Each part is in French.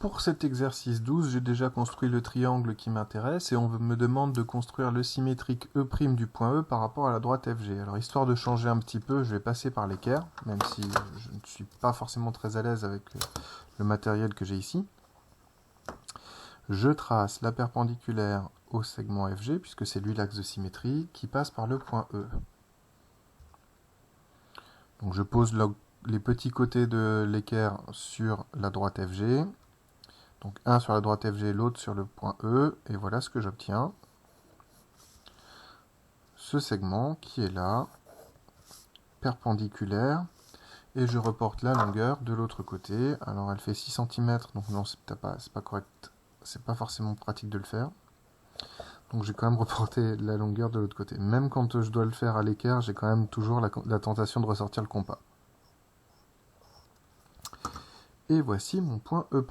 Pour cet exercice 12, j'ai déjà construit le triangle qui m'intéresse et on me demande de construire le symétrique E' du point E par rapport à la droite FG. Alors histoire de changer un petit peu, je vais passer par l'équerre, même si je ne suis pas forcément très à l'aise avec le matériel que j'ai ici. Je trace la perpendiculaire au segment FG, puisque c'est lui l'axe de symétrie, qui passe par le point E. Donc je pose les petits côtés de l'équerre sur la droite FG. Donc un sur la droite FG, l'autre sur le point E, et voilà ce que j'obtiens. Ce segment qui est là, perpendiculaire, et je reporte la longueur de l'autre côté. Alors elle fait 6 cm, donc non, c'est pas correct, c'est pas forcément pratique de le faire. Donc j'ai quand même reporté la longueur de l'autre côté. Même quand je dois le faire à l'équerre, j'ai quand même toujours la tentation de ressortir le compas. Et voici mon point E'.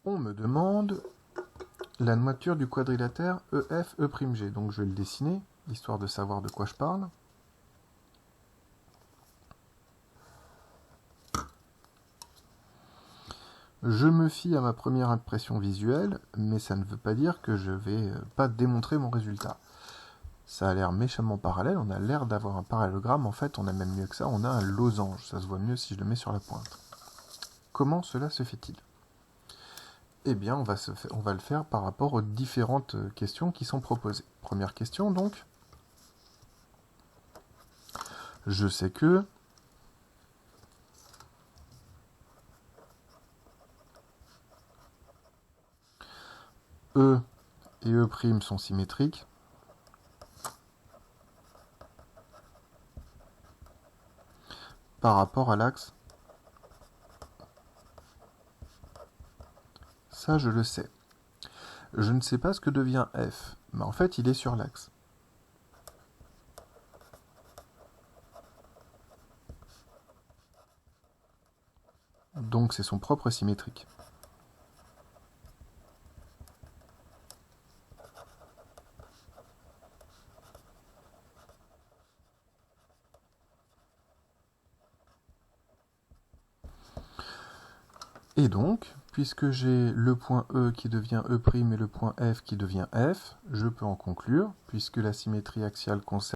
On me demande la nature du quadrilatère EF'E'G. Donc je vais le dessiner, histoire de savoir de quoi je parle. Je me fie à ma première impression visuelle, mais ça ne veut pas dire que je vais pas démontrer mon résultat. Ça a l'air méchamment parallèle, on a l'air d'avoir un parallélogramme, en fait on a même mieux que ça, on a un losange, ça se voit mieux si je le mets sur la pointe. Comment cela se fait-il ? Eh bien, on va le faire par rapport aux différentes questions qui sont proposées. Première question, donc. Je sais que E et E' sont symétriques. Par rapport à l'axe. Ça, je le sais. Je ne sais pas ce que devient F, mais en fait, il est sur l'axe. Donc, c'est son propre symétrique. Et donc, puisque j'ai le point E qui devient E' et le point F qui devient F, je peux en conclure, puisque la symétrie axiale concerne